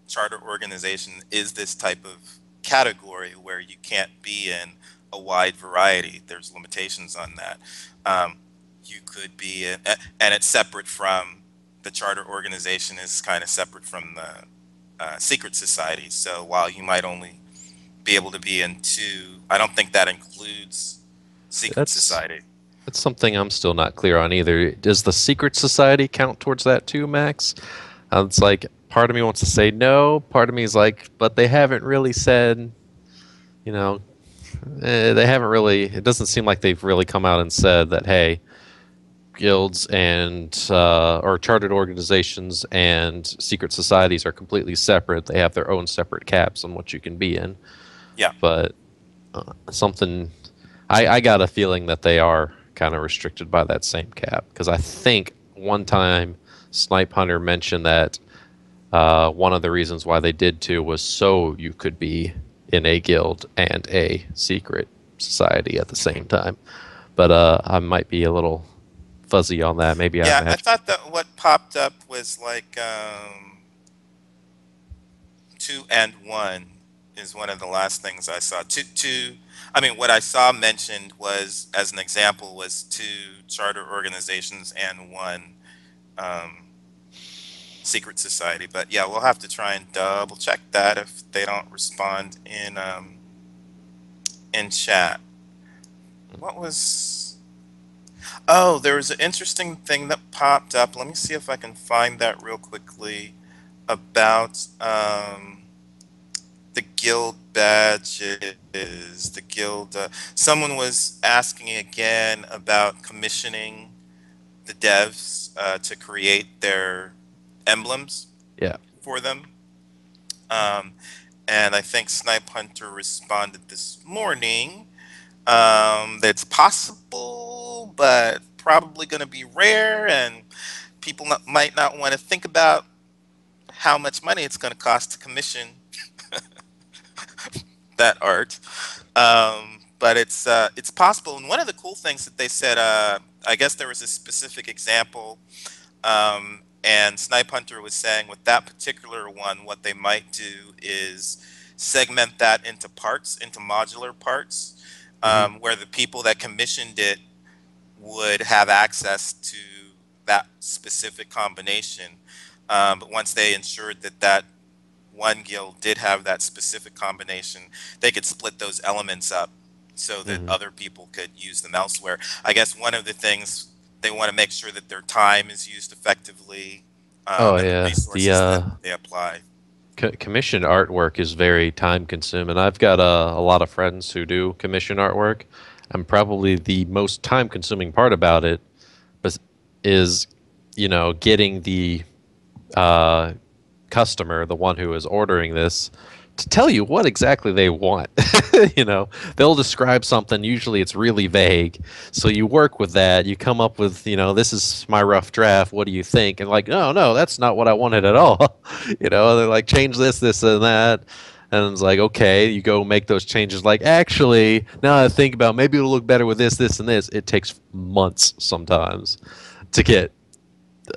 charter organization is this type of category where you can't be in a wide variety. There's limitations on that. Um, you could be in, and it's separate from the charter organization is kind of separate from the secret society. So while you might only be able to be in two, I don't think that includes secret
that's
society.
that's something I'm still not clear on either. Does the secret society count towards that too, Max? It's like part of me wants to say no. Part of me is like, but they haven't really said. You know, they haven't really. It doesn't seem like they've really come out and said that. Hey, guilds and or chartered organizations and secret societies are completely separate. They have their own separate caps on what you can be in.
Yeah.
But something, I got a feeling that they are kind of restricted by that same cap because I think one time Snipe Hunter mentioned that one of the reasons why they did too was so you could be in a guild and a secret society at the
Hmm.
same time. But I might be a little fuzzy on that. Maybe I
Yeah, I
imagine.
thought that what popped up was like two and one is one of the last things I saw. Two. I mean, what I saw mentioned was, as an example, was two charter organizations and one um, secret society. But yeah, we'll have to try and double check that if they don't respond in chat. What was? Oh, there was an interesting thing that popped up. Let me see if I can find that real quickly about the guild badges. The guild. Someone was asking again about commissioning the devs to create their emblems
Yeah.
for them. Um, and I think Snipe Hunter responded this morning that's possible, but probably going to be rare, and people might not want to think about how much money it's going to cost to commission that art. But it's possible. And one of the cool things that they said, I guess there was a specific example, and Snipe Hunter was saying with that particular one, what they might do is segment that into parts, into modular parts,
Hmm.
where the people that commissioned it would have access to that specific combination. But once they ensured that that one guild did have that specific combination, they could split those elements up so that
Hmm.
other people could use them elsewhere. I guess one of the things they want to make sure that their time is used effectively,
Oh
and the
yeah, the
resources that they apply.
commissioned artwork is very time consuming. I've got a lot of friends who do commission artwork, and probably the most time consuming part about it is, getting the uh, customer, the one who is ordering this, to tell you what exactly they want. They'll describe something. Usually it's really vague. So you work with that. You come up with, this is my rough draft. What do you think? And like, no, no, that's not what I wanted at all. They're like, change this, and that. And it's like, okay, you go make those changes. Like, actually, now that I think about it, maybe it'll look better with this, and this. It takes months sometimes to get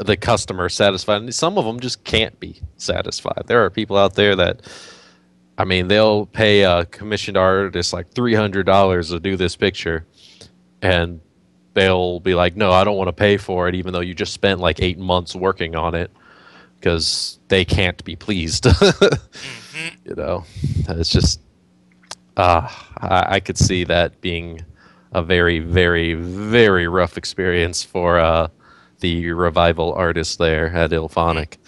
the customer satisfied. And some of them just can't be satisfied. There are people out there that, I mean, they'll pay a commissioned artist like $300 to do this picture, and they'll be like, "No, I don't want to pay for it," even though you just spent like 8 months working on it, because they can't be pleased.
Hmm.
It's just, I could see that being a very, very, very rough experience for the revival artists there at
Hmm.
Ilphonic,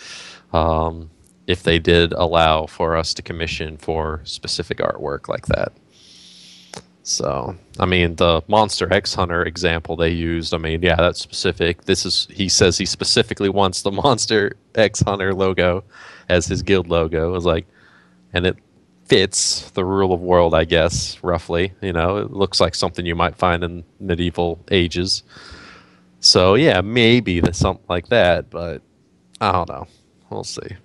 um, if they did allow for us to commission for specific artwork like that. So, I mean, the Monster X Hunter example they used, I mean, yeah, that's specific. He says he specifically wants the Monster X Hunter logo as his guild logo. It was like, and it fits the rule of world, I guess, roughly. It looks like something you might find in medieval ages. So, yeah, maybe there's something like that, but I don't know. We'll see.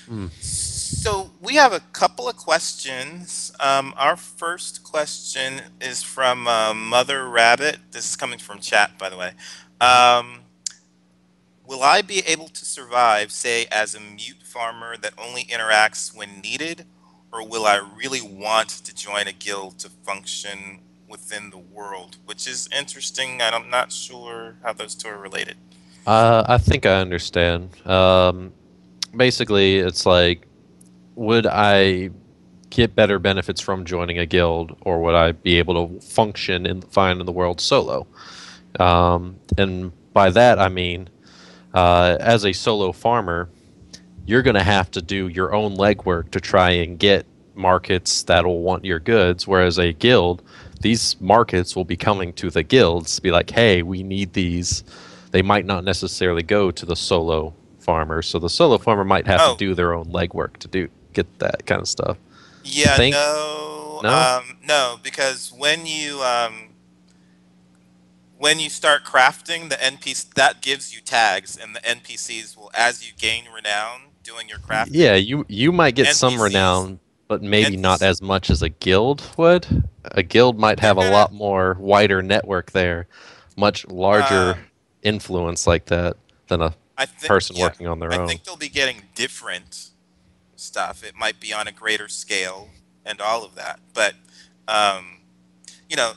Hmm.
So we have a couple of questions. Our first question is from Mother Rabbit. This is coming from chat, by the way.
Mhm.
Um, will I be able to survive, say, as a mute farmer that only interacts when needed, or will I really want to join a guild to function within the world? Which is interesting, and I'm not sure how those two are related.
I think I understand. Basically, it's like, would I get better benefits from joining a guild, or would I be able to function and find in the world solo? And by that, I mean, as a solo farmer, you're going to have to do your own legwork to try and get markets that will want your goods. Whereas a guild, these markets will be coming to the guilds to be like, hey, we need these. They might not necessarily go to the solo farmer. So the solo farmer might have to
Oh,
do their own legwork to get that kind of stuff. I
yeah,
think.
no,
No?
no, because when you start crafting the NPC, that gives you tags, and the NPCs will, as you gain renown doing your
Yeah,
crafting,
you might get some
NPCs,
renown, but maybe not
NPC,
as much as a guild would. A guild might
they're
have a
gonna,
lot more wider network there, much larger
um,
influence like that than a
I think,
person
yeah,
working on their
I
own.
think they'll be getting different stuff. It might be on a greater scale and all of that, but um, you know,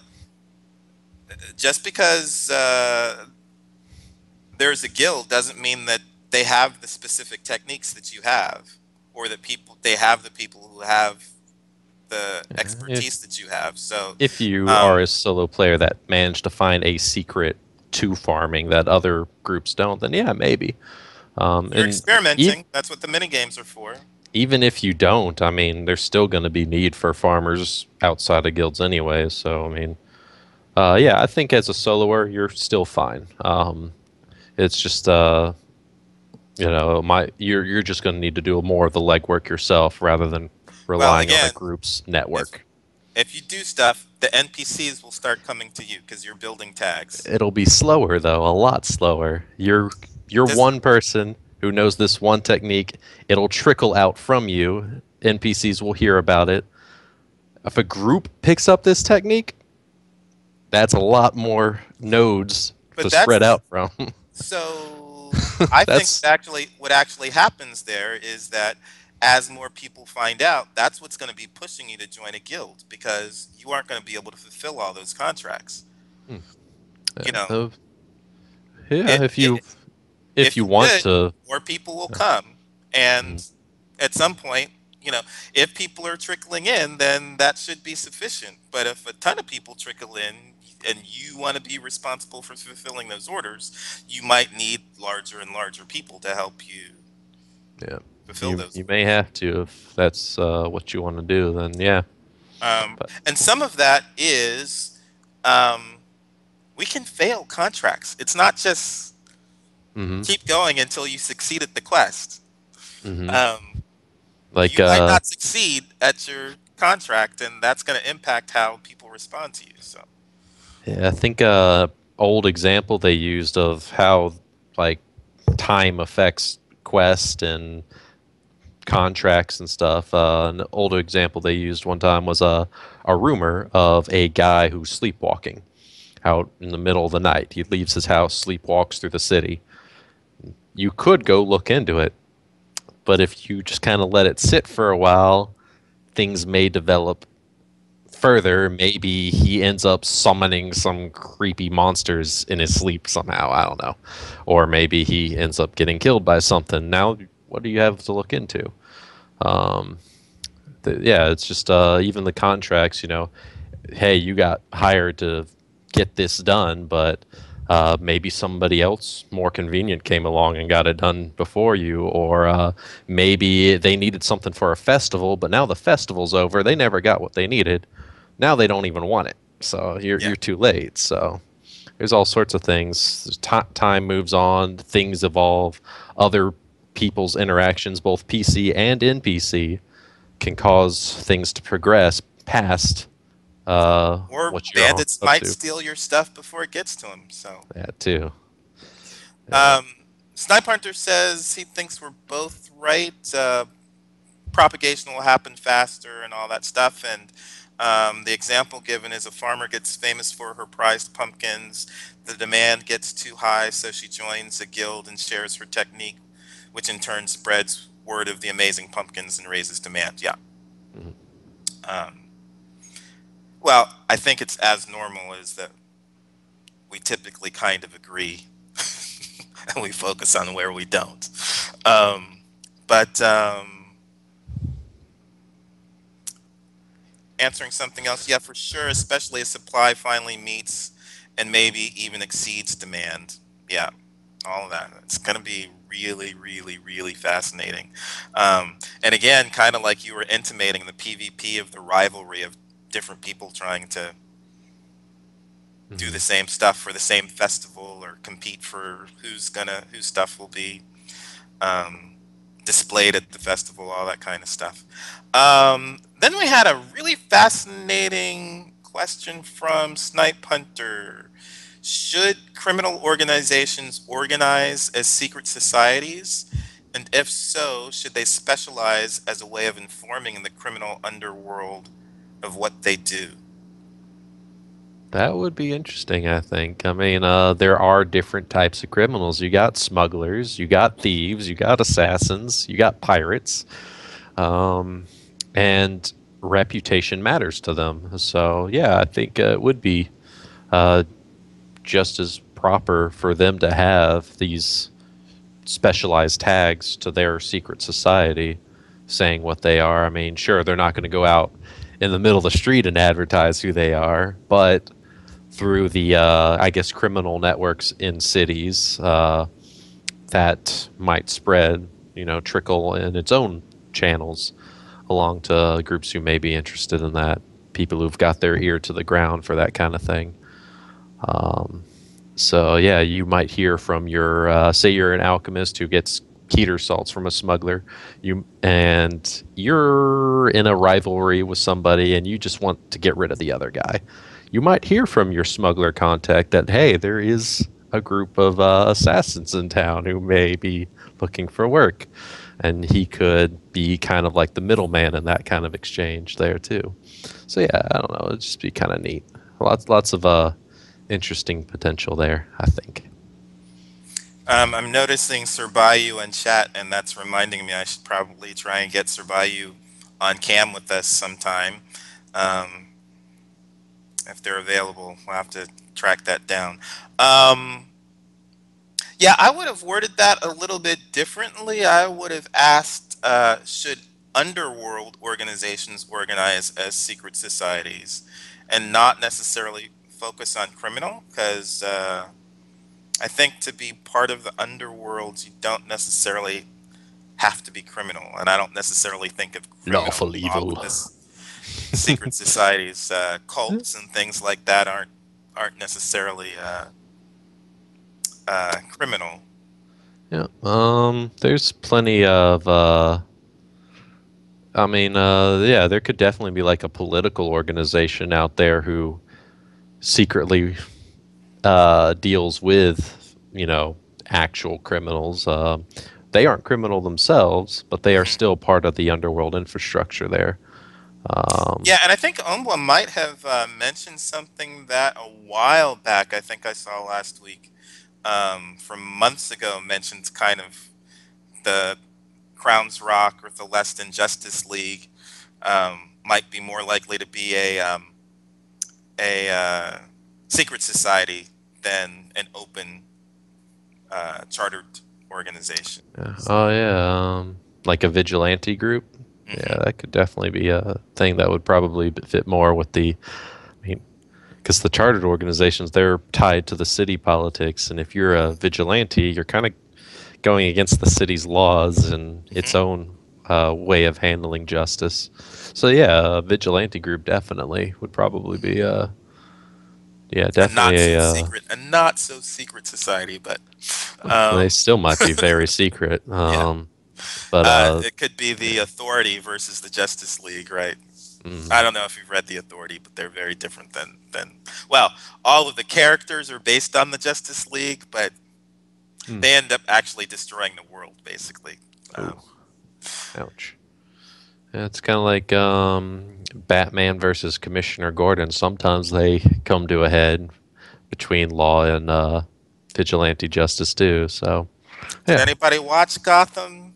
just because there's a guild doesn't mean that they have the specific techniques that you have, or that they have the people who have the
If
expertise that you have. So,
if you are
um,
a solo player that managed to find a secret to farming that other groups don't, then yeah, maybe.
you're
And
experimenting. That's what the mini games are for.
even if you don't, I mean, there's still going to be need for farmers outside of guilds anyway. So I mean, yeah, I think as a soloer, you're still fine. It's just you're just going to need to do more of the legwork yourself rather than
Well,
relying on a
again,
group's
if
network.
if you do stuff, the NPCs will start coming to you because you're building tags.
It'll be slower though, a lot slower. You're
Does
one person who knows this one technique. It'll trickle out from you. NPCs will hear about it. If a group picks up this technique, that's a lot more nodes to
but
spread
that's
out from.
so. I think
That's
what actually happens there is that as more people find out, that's what's going to be pushing you to join a guild because you aren't going to be able to fulfill all those contracts.
Hmm.
You know,
Uh, yeah,
it, it
if
if
you
you
want
do it,
to.
more people will
Yeah.
come.
Mhm.
And at some point, if people are trickling in, then that should be sufficient. But if a ton of people trickle in and you want to be responsible for fulfilling those orders, you might need larger and larger people to help you
Yeah,
fulfill
you
those
may
orders.
have to if that's what you want to do. Then yeah, but
And some of that is um, we can fail contracts. It's not just
hmm
keep going until you succeed at the quest.
hmm
Um,
like
you might not succeed at your contract, and that's going to impact how people respond to you. So,
yeah, I think old example they used of how like time affects quest and contracts and stuff. An old example they used one time was a rumor of a guy who's sleepwalking out in the middle of the night. He leaves his house, sleepwalks through the city. You could go look into it, but if you just kind of let it sit for a while, things may develop further. Maybe he ends up summoning some creepy monsters in his sleep somehow. I don't know. Or maybe he ends up getting killed by something. Now, what do you have to look into? Um, yeah, it's just even the contracts, hey, you got hired to get this done, but maybe somebody else more convenient came along and got it done before you, or maybe they needed something for a festival, but now the festival's over. They never got what they needed. Now they don't even want it. So
yeah.
you're too late. So there's all sorts of things. Time moves on, things evolve, other people's interactions, both PC and NPC, can cause things to progress past
Or
what you're
bandits
up
might
to.
steal your stuff before it gets to them. So,
That too. Yeah.
um, Snipe Hunter says he thinks we're both right. Propagation will happen faster and all that stuff. And the example given is a farmer gets famous for her prized pumpkins. The demand gets too high, so she joins a guild and shares her technique, which in turn spreads word of the amazing pumpkins and raises demand. Yeah.
Mhm.
Um, well, I think it's as normal as that we typically kind of agree and we focus on where we don't. Um, but answering something else, yeah, for sure, especially as supply finally meets and maybe even exceeds demand. Yeah, all of that. It's going to be really, really, really fascinating. And again, kind of like you were intimating the PvP of the rivalry of different people trying to do the
Mhm.
same stuff for the same festival or compete for whose stuff will be um, displayed at the festival, all that kind of stuff. Then we had a really fascinating question from Snipe Hunter. Should criminal organizations organize as secret societies? And if so, should they specialize as a way of informing the criminal underworld of what they do?
That would be interesting, I think. I mean, there are different types of criminals. You got smugglers, you got thieves, you got assassins, you got pirates, um, and reputation matters to them. So, yeah, I think it would be uh, just as proper for them to have these specialized tags to their secret society saying what they are. I mean, sure, they're not going to go out in the middle of the street and advertise who they are, but through the, I guess, criminal networks in cities, that might spread, trickle in its own channels along to groups who may be interested in that, people who've got their ear to the ground for that kind of thing. Um, So yeah, you might hear from your say you're an alchemist who gets keter salts from a smuggler, you're in a rivalry with somebody and you just want to get rid of the other guy. You might hear from your smuggler contact that hey, there is a group of assassins in town who may be looking for work, and he could be kind of like the middleman in that kind of exchange there too. So yeah, I don't know, it'd just be kind of neat. Lots of interesting potential there, I think.
I'm noticing Sir Bayou in chat, and that's reminding me I should probably try and get Sir Bayou on cam with us sometime. Um, if they're available. We'll have to track that down. Um, yeah, I would have worded that a little bit differently. I would have asked, should underworld organizations organize as secret societies and not necessarily focus on criminal? Because I think to be part of the underworld, you don't necessarily have to be criminal. And I don't necessarily think of criminal
Lawful evil.
ominous secret societies. Cults and things like that aren't necessarily criminal.
Yeah. There's plenty of yeah, there could definitely be like a political organization out there who secretly deals with, actual criminals. They aren't criminal themselves, but they are
Mhm.
still part of the underworld infrastructure there. Um,
Yeah, and I think Umbla might have mentioned something that a while back. I think I saw last week, from months ago, mentioned kind of the Crown's Rock or the Less Than Justice League might be more likely to be a secret society than an open chartered organization.
yeah.
So,
Oh yeah, like a vigilante group. Yeah,
hmm
that could definitely be a thing that would probably fit more with the. I mean, because the chartered organizations they're tied to the city politics, and if you're a vigilante, you're kind of going against the city's laws and its
hmm
own way of handling justice. So yeah, a vigilante group definitely would probably be yeah, definitely
a not so secret society, but
they
um,
still might be very secret.
yeah.
But
It could be
yeah.
the Authority versus the Justice League, right? I
Mm,
don't know if you've read the Authority, but they're very different than well, all of the characters are based on the Justice League, but
mm.
they end up actually destroying the world, basically.
Oh, ouch. Yeah, it's kind of like Batman versus Commissioner Gordon. Sometimes they come to a head between law and vigilante justice too. So
Did
yeah,
anybody watch Gotham?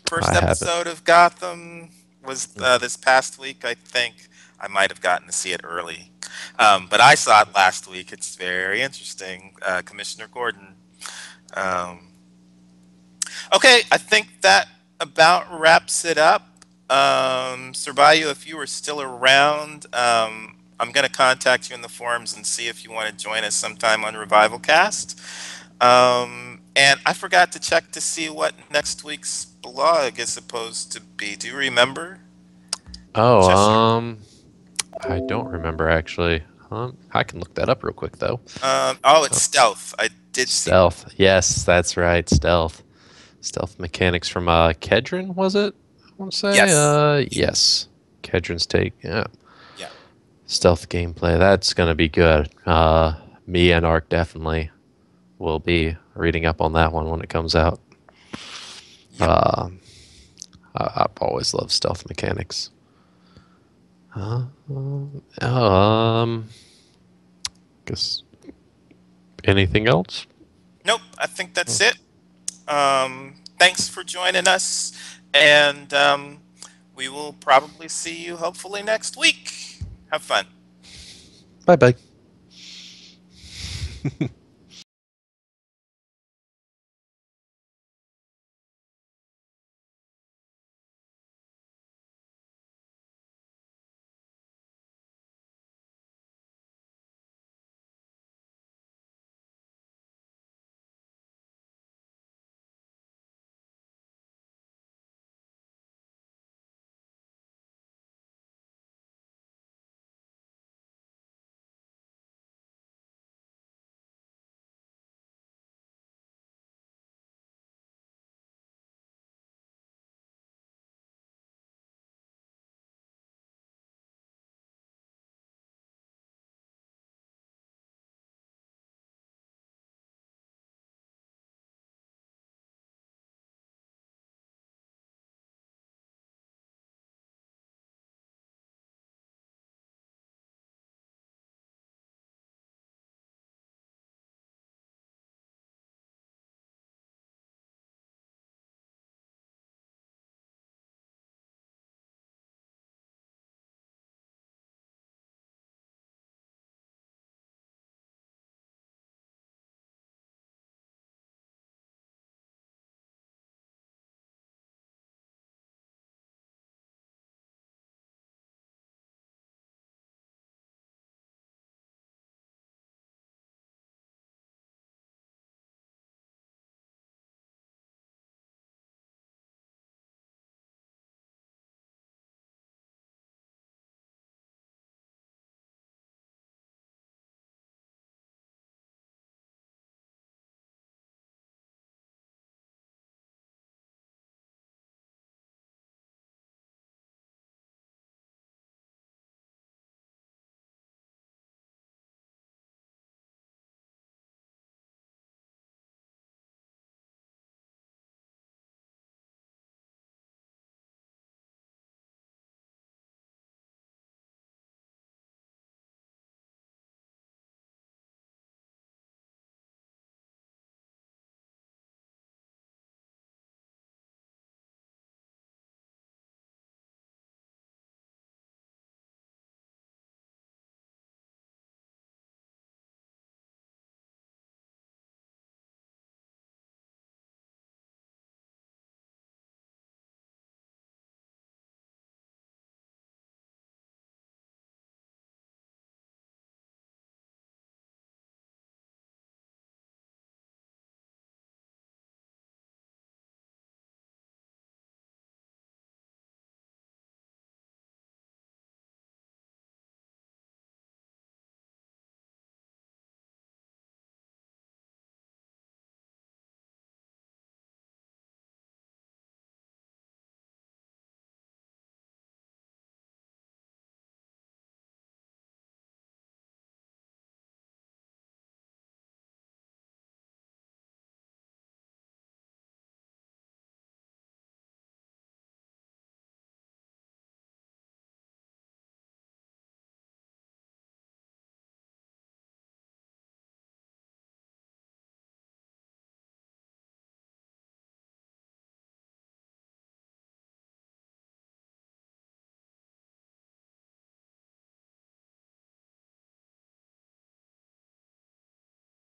I
First
haven't.
episode of Gotham was this past week, I think. I might have gotten to see it early, but I saw it last week. It's very interesting. Commissioner Gordon. Um, Okay, I think that about wraps it up. Surbayu, if you are still around, I'm going to contact you in the forums and see if you want to join us sometime on RevivalCast. And I forgot to check to see what next week's blog is supposed to be. Do you remember,
Oh,
Cheshire?
I don't remember actually. I can look that up real quick though.
Oh, it's
Uh,
stealth. I did see one.
stealth. Yes, that's right. Stealth. Stealth mechanics from Kedron, was it? I want to say.
Yes.
Yes. Kedron's take. Yeah.
Yeah.
Stealth gameplay. That's gonna be good. Me and Ark definitely will be reading up on that one when it comes out.
Yep.
Uh, I've always loved stealth mechanics. Uh, um, guess anything else?
Nope. I think that's it. Thanks for joining us, and we will probably see you hopefully next week. Have fun.
Bye bye.